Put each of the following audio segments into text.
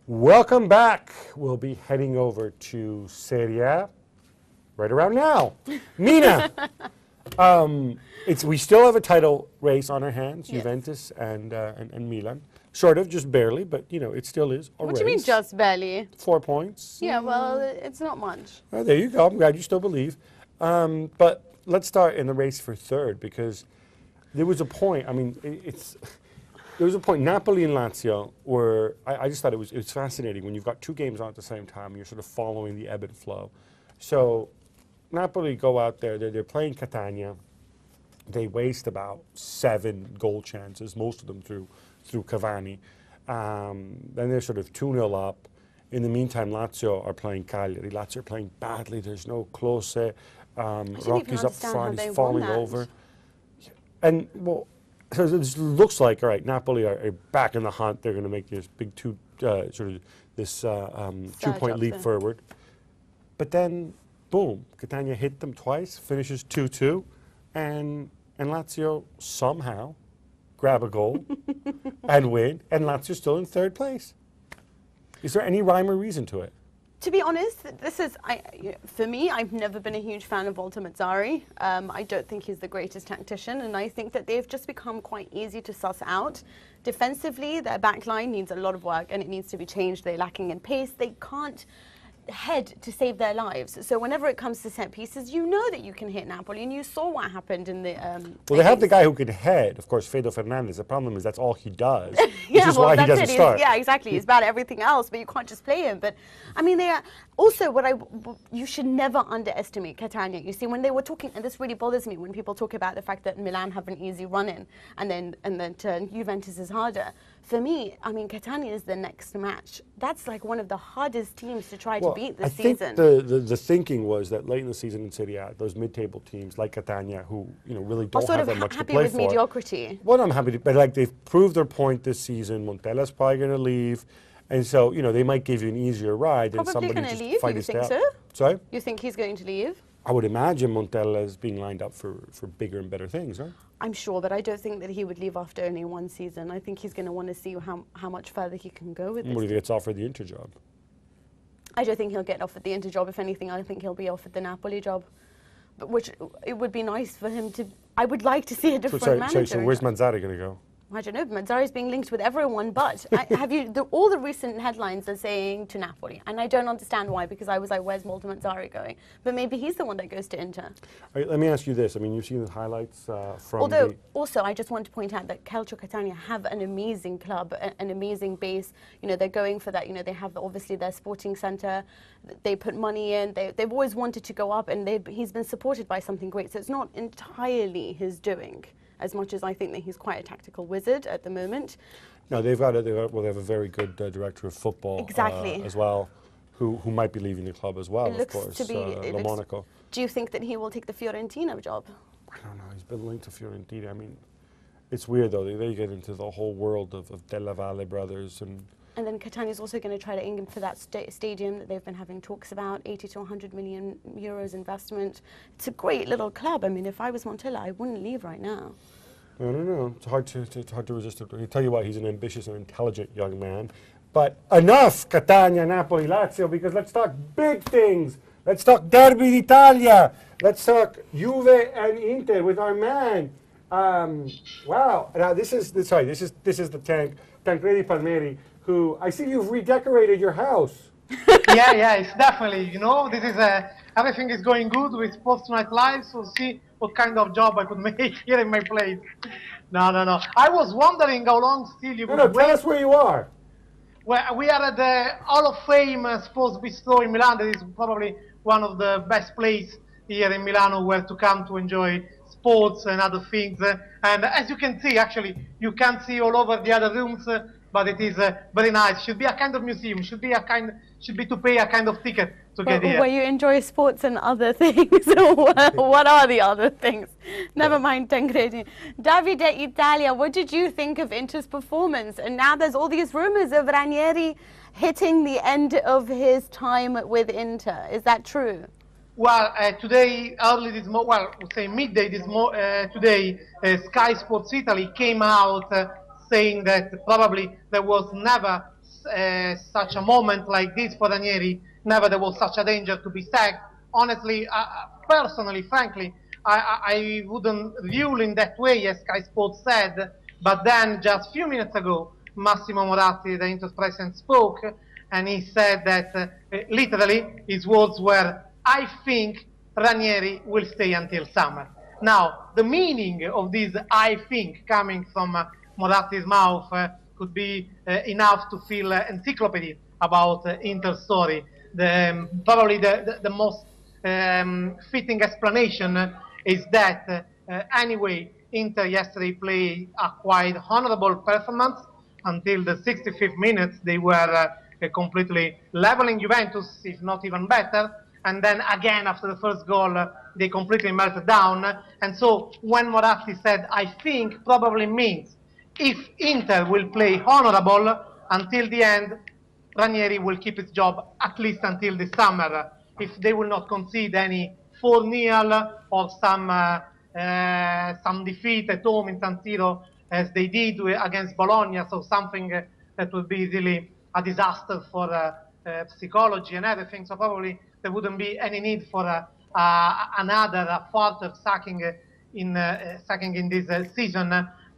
Welcome back. We'll be heading over to Serie A right around now. Mina, we still have a title race on our hands, yes. Juventus and Milan. Sort of, just barely, but it still is a race. What do you mean just barely? 4 points. Yeah, well, it's not much. There you go. I'm glad you still believe. But let's start in the race for third, because there was a point, there was a point, Napoli and Lazio were, I just thought it was fascinating when you've got two games on at the same time and you're sort of following the ebb and flow. So Napoli go out there, they're playing Catania. They waste about 7 goal chances, most of them through Cavani. Then they're sort of 2-0 up. In the meantime, Lazio are playing Cagliari. Lazio are playing badly. There's no close. Rocky's up front. He's falling over. And, well, so it looks like, all right, Napoli are back in the hunt. They're going to make this big 2-point leap forward. But then, boom, Catania hit them twice, finishes 2-2, and Lazio somehow grab a goal and win, and Lazio's still in third place. Is there any rhyme or reason to it? To be honest, for me, I've never been a huge fan of Walter Mazzarri. I don't think he's the greatest tactician, and I think that they've just become quite easy to suss out. Defensively, their back line needs a lot of work, and it needs to be changed. They're lacking in pace. They can't head to save their lives. So whenever it comes to set pieces, you know that you can hit Napoli, and you saw what happened in the well, they have the guy who can head, of course, Fede Fernandez. The problem is that's all he does, which is why he doesn't start. Yeah, exactly. He's bad at everything else, but you can't just play him. But I mean, they are also you should never underestimate Catania. You see, when they were talking, and this really bothers me when people talk about the fact that Milan have an easy run in, and then Juventus is harder. For me, I mean, Catania is the next match. That's like one of the hardest teams to try to beat this season. I think the thinking was that late in the season in Serie A, those mid-table teams like Catania, who really don't have that much to play for. Happy with mediocrity. Well, I'm happy, but like they've proved their point this season. Montella's probably going to leave, and so they might give you an easier ride than somebody just fight his step. So? Sorry? You think he's going to leave? I would imagine Montella is being lined up for bigger and better things, right? I'm sure, but I don't think that he would leave after only one season. I think he's going to want to see how much further he can go with this. What if he gets offered the Inter job? I don't think he'll get offered the Inter job. If anything, I think he'll be offered the Napoli job. But it would be nice for him to. I would like to see a different manager. So where's Mazzarri going to go? I don't know. Mazzarri's being linked with everyone, but all the recent headlines are saying to Napoli, and I don't understand why, because I was like, where's Walter Mazzarri going? But maybe he's the one that goes to Inter. Right, let me ask you this. I mean, you've seen the highlights from Although, also, I just want to point out that Calcio Catania have an amazing club, an amazing base. They're going for that. They have, obviously, their sporting centre. They put money in. They've always wanted to go up, and he's been supported by something great. So it's not entirely his doing, as much as I think that he's quite a tactical wizard at the moment. No, they have a very good director of football as well, who might be leaving the club as well, of course, Monaco. Do you think that he will take the Fiorentina job? I don't know. He's been linked to Fiorentina. I mean, it's weird, though. They get into the whole world of Della Valle brothers. And then Catania's also going to try to aim for that stadium that they've been having talks about, 80 to 100 million euros investment. It's a great little club. I mean, if I was Montella, I wouldn't leave right now. I don't know. It's hard to resist. I tell you what, he's an ambitious and intelligent young man. But enough Catania, Napoli, Lazio, because let's talk big things. Let's talk Derby d'Italia. Let's talk Juve and Inter with our man. Wow. Now this is the Tancredi Palmieri, who I see you've redecorated your house. yeah, it's definitely, this is everything is going good with Sports Night Live, so see what kind of job I could make here in my place. No. I was wondering how long still you would wait. Tell us where you are. Well, we are at the Hall of Fame Sports Bistro in Milan. That is probably one of the best places here in Milano where to come to enjoy sports and other things. And as you can see, actually, you can't see all over the other rooms, but it is very nice. Should be a kind of museum. Should be to pay a kind of ticket to get here. Where you enjoy sports and other things. What are the other things? Never mind, Tancredi. Derby d'Italia, what did you think of Inter's performance? And now there's all these rumors of Ranieri hitting the end of his time with Inter. Is that true? Well, today, early this morning, well, say midday today, Sky Sports Italy came out saying that probably there was never such a moment like this for Ranieri, never there was such a danger to be sacked. Honestly, personally, frankly, I wouldn't rule in that way, as Sky Sports said, but then just a few minutes ago, Massimo Moratti, the Inter president, spoke, and he said that, literally, his words were, I think Ranieri will stay until summer. Now, the meaning of this I think coming from Moratti's mouth could be enough to fill encyclopedia about Inter's story. Probably the most fitting explanation is that anyway, Inter yesterday played a quite honorable performance until the 65th minutes. They were completely leveling Juventus, if not even better. And then again, after the first goal, they completely melted down. And so when Moratti said, I think, probably means if Inter will play honorable until the end, Ranieri will keep his job at least until the summer. If they will not concede any 4-0 or some defeat at home in San Siro, as they did against Bologna, so something that would be really a disaster for psychology and everything. So probably there wouldn't be any need for another further sacking in this season,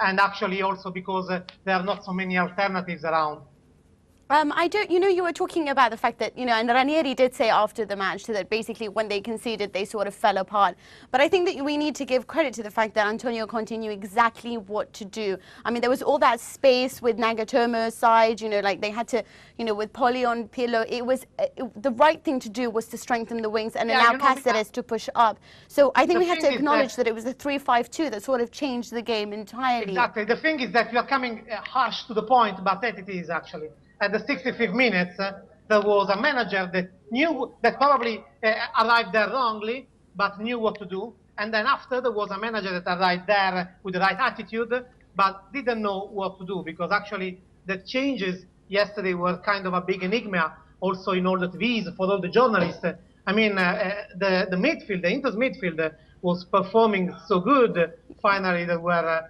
and actually also because there are not so many alternatives around. You were talking about the fact that, and Ranieri did say after the match that basically when they conceded, they sort of fell apart. But I think that we need to give credit to the fact that Antonio Conte knew exactly what to do. I mean, there was all that space with Nagatomo's side, like they had to, with Poli on Pirlo, it was the right thing to do was to strengthen the wings and allow Cáceres to push up. So I think we have to acknowledge that it was the 3-5-2 that sort of changed the game entirely. Exactly. The thing is that you are coming harsh to the point, but that it is actually. At the 65th minutes, there was a manager that knew that probably arrived there wrongly, but knew what to do. And then after, there was a manager that arrived there with the right attitude, but didn't know what to do, because actually the changes yesterday were kind of a big enigma, also in all the TVs, for all the journalists. I mean, the midfield, the Inter's midfield was performing so good. Finally, there were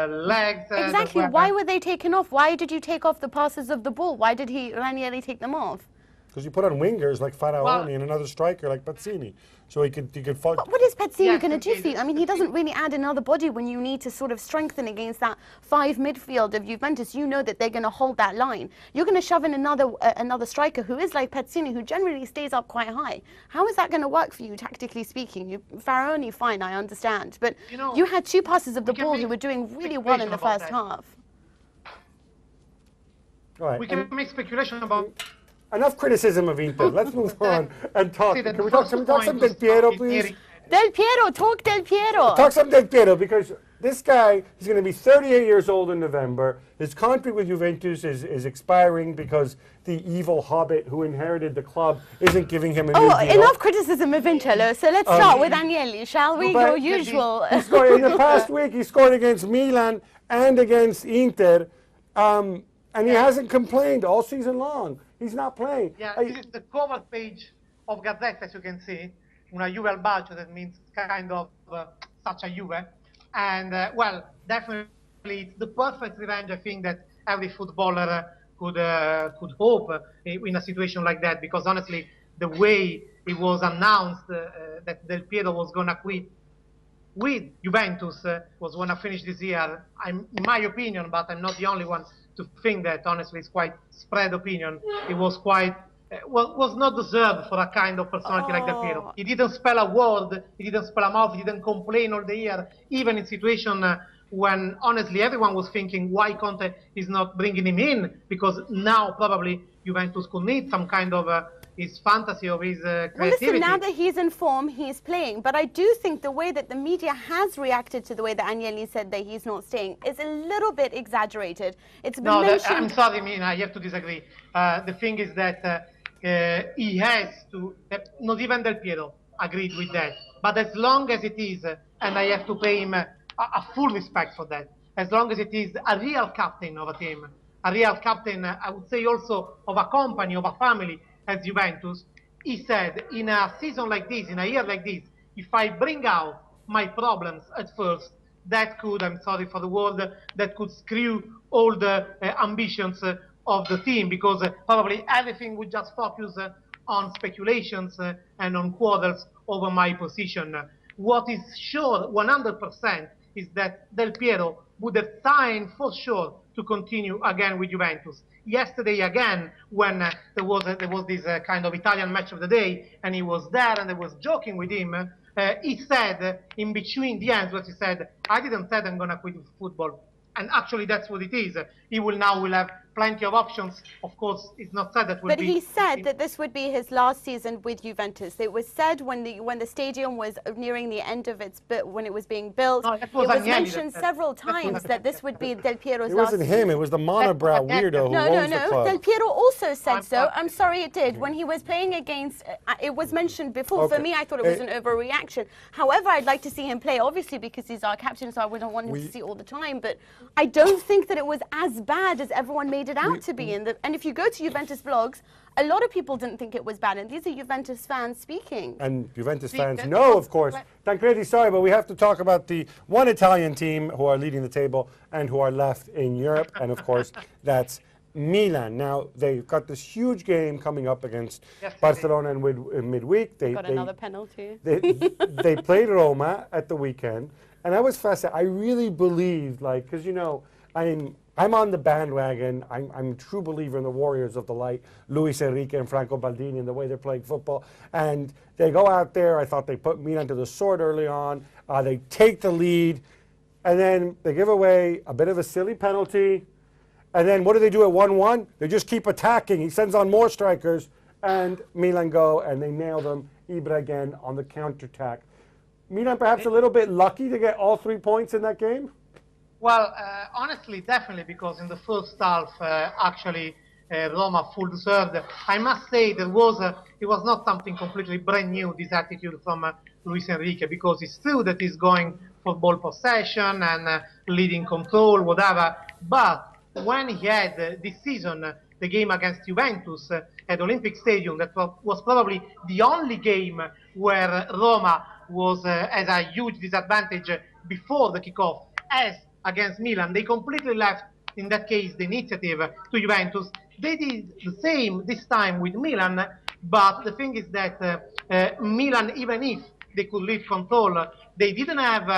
legs. Exactly. Why were they taken off? Why did you take off the passes of the ball? Why did Ranieri take them off? Because you put on wingers like Faraoni and another striker like Pazzini, so he could fight. But what is Pazzini going to do for you? I mean, he doesn't really add another body when you need to sort of strengthen against that 5 midfield of Juventus. You know that they're going to hold that line. You're going to shove in another striker who is like Pazzini, who generally stays up quite high. How is that going to work for you, tactically speaking? Faraoni, fine, I understand, but you had 2 passes of the ball who were doing really well in the first half. Right. We can make speculation about. Enough criticism of Inter. Let's move on and talk. Can we talk some Del Piero, please? Del Piero, talk Del Piero. Talk some Del Piero, because this guy is going to be 38 years old in November. His contract with Juventus is expiring because the evil hobbit who inherited the club isn't giving him a new deal. Enough criticism of Inter. So let's start with Agnelli, shall we? Your usual. He scored, in the past week, he scored against Milan and against Inter, and he hasn't complained all season long. He's not playing. Yeah, this is the cover page of Gazzetta, as you can see. Una Juve al bacio, that means kind of such a Juve. And, well, definitely it's the perfect revenge, I think, that every footballer could hope in a situation like that. Because, honestly, the way it was announced that Del Piero was going to quit with Juventus was going to finish this year, in my opinion, but I'm not the only one to think that. Honestly, it's quite spread opinion. It was quite was not deserved for a kind of personality like Del Piero. He didn't spell a word, he didn't spell a mouth, he didn't complain all the year, even in situation when honestly everyone was thinking why Conte is not bringing him in, because now probably Juventus could need some kind of his fantasy or his creativity. Well, listen, now that he's in form, he's playing. But I do think the way that the media has reacted to the way that Agnelli said that he's not staying is a little bit exaggerated. It's been mentioned... I'm sorry, Mina, I have to disagree. The thing is that he has to... not even Del Piero agreed with that. But as long as it is, and I have to pay him a full respect for that, as long as it is a real captain of a team, a real captain, I would say also of a company, of a family, as Juventus, he said, in a season like this, in a year like this, if I bring out my problems at first, that could, I'm sorry for the word, that could screw all the ambitions of the team, because probably everything would just focus on speculations and on quarrels over my position. What is sure 100% is that Del Piero would have signed for sure to continue again with Juventus. Yesterday again, when there was this kind of Italian match of the day, and he was there and I was joking with him, he said in between the ends what he said, I didn't say I'm going to quit football. And actually that's what it is. He will have plenty of options. Of course, it's not said that will but be... he said that this would be his last season with Juventus. It was said when the stadium was nearing the end of when it was being built. No, it was mentioned several times that this would be Del Piero's last season. It wasn't him. It was the monobrow weirdo who owns the club. Del Piero also said so. I'm sorry, it did. When he was playing against, it was mentioned before. Okay. For me, I thought it was an overreaction. However, I'd like to see him play, obviously, because he's our captain, so I wouldn't want him to see all the time. But I don't think that it was as bad as everyone made it out to be. And if you go to Juventus blogs, a lot of people didn't think it was bad. And these are Juventus fans speaking. And Juventus fans know, of course. Tancredi, sorry, but we have to talk about the one Italian team who are leading the table and who are left in Europe. And, of course, that's Milan. Now, they've got this huge game coming up against Barcelona in midweek. They got another penalty. They played Roma at the weekend. And I was fascinated. I really believed, because, I'm on the bandwagon. I'm a true believer in the Warriors of the Light, Luis Enrique and Franco Baldini, and the way they're playing football. And they go out there. I thought they put Milan to the sword early on. They take the lead, and then they give away a bit of a silly penalty. And then what do they do at 1-1? They just keep attacking. He sends on more strikers, and Milan go, and they nail them. Ibra again on the counterattack. Milan perhaps a little bit lucky to get all 3 points in that game? Well, honestly, definitely, because in the first half, actually, Roma full deserved. I must say it was not something completely brand new, this attitude from Luis Enrique, because it's true that he's going for ball possession and leading control, whatever. But when he had this season the game against Juventus at Olympic Stadium, that was probably the only game where Roma was at a huge disadvantage before the kickoff, as against Milan. They completely left, in that case, the initiative to Juventus. They did the same this time with Milan, but the thing is that Milan, even if they could leave control, they didn't have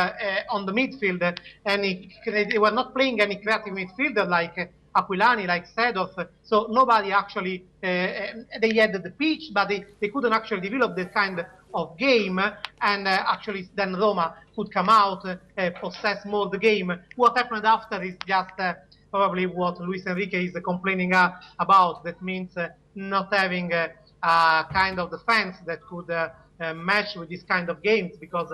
on the midfield they were not playing any creative midfielder like Aquilani, like Seedorf, so nobody actually, they had the pitch, but they couldn't actually develop this kind of game, and actually then Roma could come out, possess more the game. What happened after is just probably what Luis Enrique is complaining about. That means not having a kind of defense that could match with this kind of games, because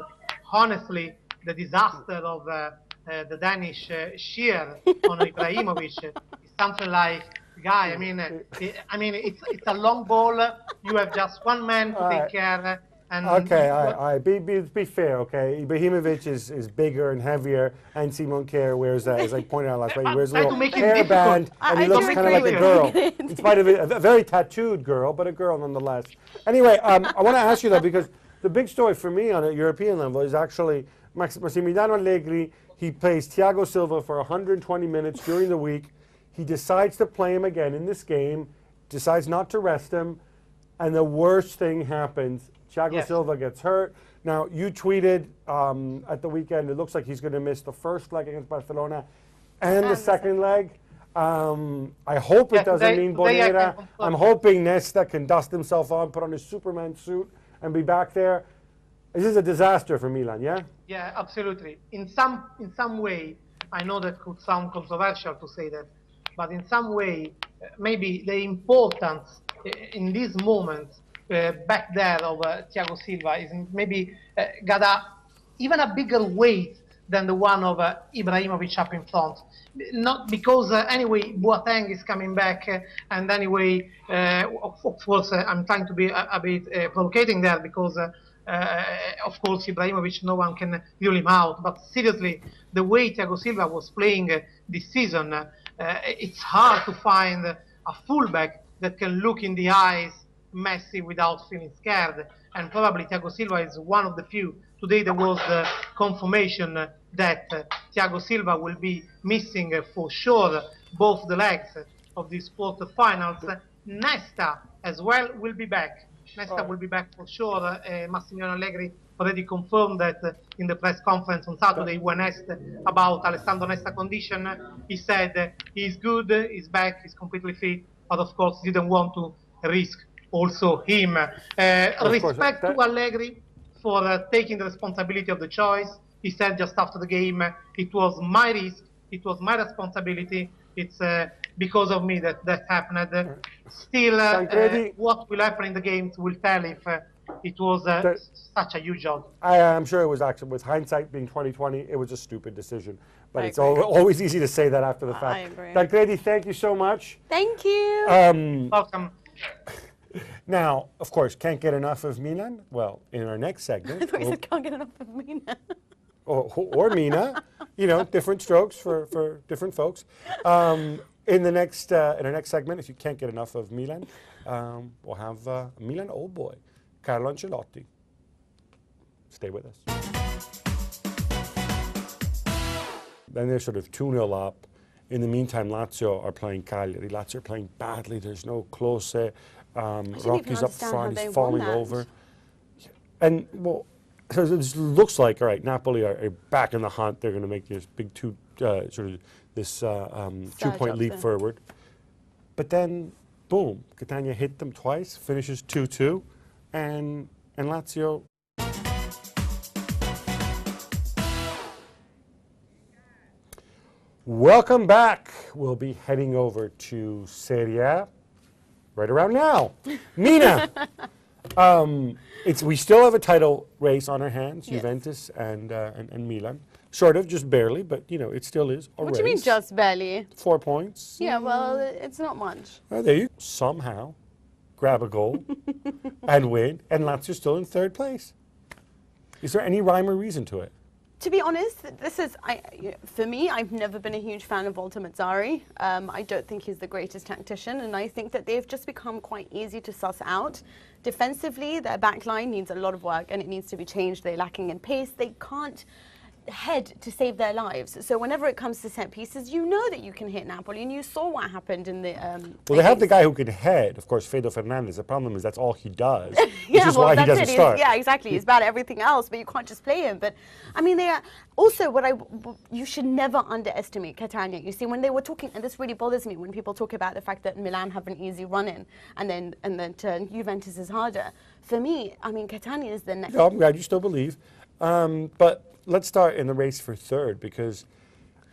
honestly, the disaster of the Danish shear on Ibrahimovic is something like, guy, it's a long ball. You have just one man to take care. And okay, all right. Be fair, okay? Ibrahimovic is bigger and heavier, and Simon Kjær wears, as I pointed out last week, he wears a little hairband, and he looks kind of like a girl. In spite of it, a very tattooed girl, but a girl nonetheless. Anyway, I want to ask you, though, because the big story for me on a European level is actually Massimiliano Allegri. He plays Thiago Silva for 120 minutes during the week. He decides to play him again in this game, decides not to rest him, and the worst thing happens. Thiago Silva gets hurt. Now, you tweeted at the weekend, it looks like he's going to miss the first leg against Barcelona and the second leg. I hope it doesn't mean Bonera. I'm hoping Nesta can dust himself on, put on his Superman suit, and be back there. This is a disaster for Milan, yeah? Yeah, absolutely. In some way, I know that could sound controversial to say that, but in some way, maybe the importance in these moments back there of Thiago Silva is maybe got even a bigger weight than the one of Ibrahimovic up in front. Not because anyway Boateng is coming back, and anyway, of course, I'm trying to be a bit provocating there, because of course Ibrahimovic, no one can rule him out. But seriously, the way Thiago Silva was playing this season, it's hard to find a fullback that can look in the eyes Messi without feeling scared, and probably Thiago Silva is one of the few. Today there was the confirmation that Thiago Silva will be missing for sure both the legs of these quarterfinals. Nesta as well will be back. Nesta will be back for sure. Massimiliano Allegri already confirmed that in the press conference on Saturday when asked about Alessandro Nesta condition. He said he's good, he's back, he's completely fit, but of course didn't want to risk also him. Respect to Allegri for taking the responsibility of the choice. He said just after the game, it was my risk, it was my responsibility, it's because of me that happened. Still, what will happen in the games will tell if it was such a huge job. I'm sure it was actually, with hindsight being 2020, it was a stupid decision. But it's always easy to say that after the fact. I agree. Tancredi, thank you so much. Thank you. Welcome. Now, of course, can't get enough of Milan. Well, in our next segment. I thought you said can't get enough of Mina. or Mina, you know, different strokes for different folks. In our next segment, if you can't get enough of Milan, we'll have a Milan old boy, Carlo Ancelotti. Stay with us. Then they're sort of 2-0 up. In the meantime, Lazio are playing Cagliari. Lazio are playing badly. There's no close. Rocky's up front. He's falling over. And, well, so this looks like, all right, Napoli are back in the hunt. They're going to make this big two-point leap forward. But then, boom, Catania hit them twice, finishes 2-2, and Lazio. Welcome back. We'll be heading over to Serie A right around now. Mina. We still have a title race on our hands, yes. Juventus and Milan. Sort of, just barely, but you know, it still is a race. What do you mean just barely? 4 points. Yeah, well, it's not much. There you somehow grab a goal and win, and Lazio's still in third place. Is there any rhyme or reason to it? To be honest, this is, for me, I've never been a huge fan of Walter Mazzarri. I don't think he's the greatest tactician, and I think that they've just become quite easy to suss out. Defensively, their back line needs a lot of work, and it needs to be changed. They're lacking in pace. They can't head to save their lives. So whenever it comes to set pieces, you know that you can hit Napoli, and you saw what happened in the... well, they have the guy who can head, of course, Fedor Fernandez. The problem is that's all he does, yeah, which is why he doesn't start. Yeah, exactly. He's bad at everything else, but you can't just play him. But, I mean, they are... Also, you should never underestimate Catania. You see, when they were talking, and this really bothers me, when people talk about the fact that Milan have an easy run-in, and then Juventus is harder. For me, I mean, Catania is the next... No, I'm glad you still believe. But let's start in the race for third, because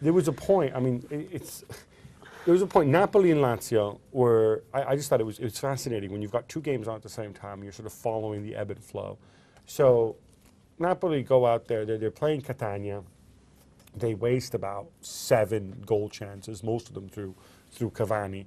there was a point, I mean, there was a point, Napoli and Lazio were, I just thought it was fascinating when you've got two games on at the same time, you're sort of following the ebb and flow. So Napoli go out there, they're playing Catania, they waste about 7 goal chances, most of them through Cavani.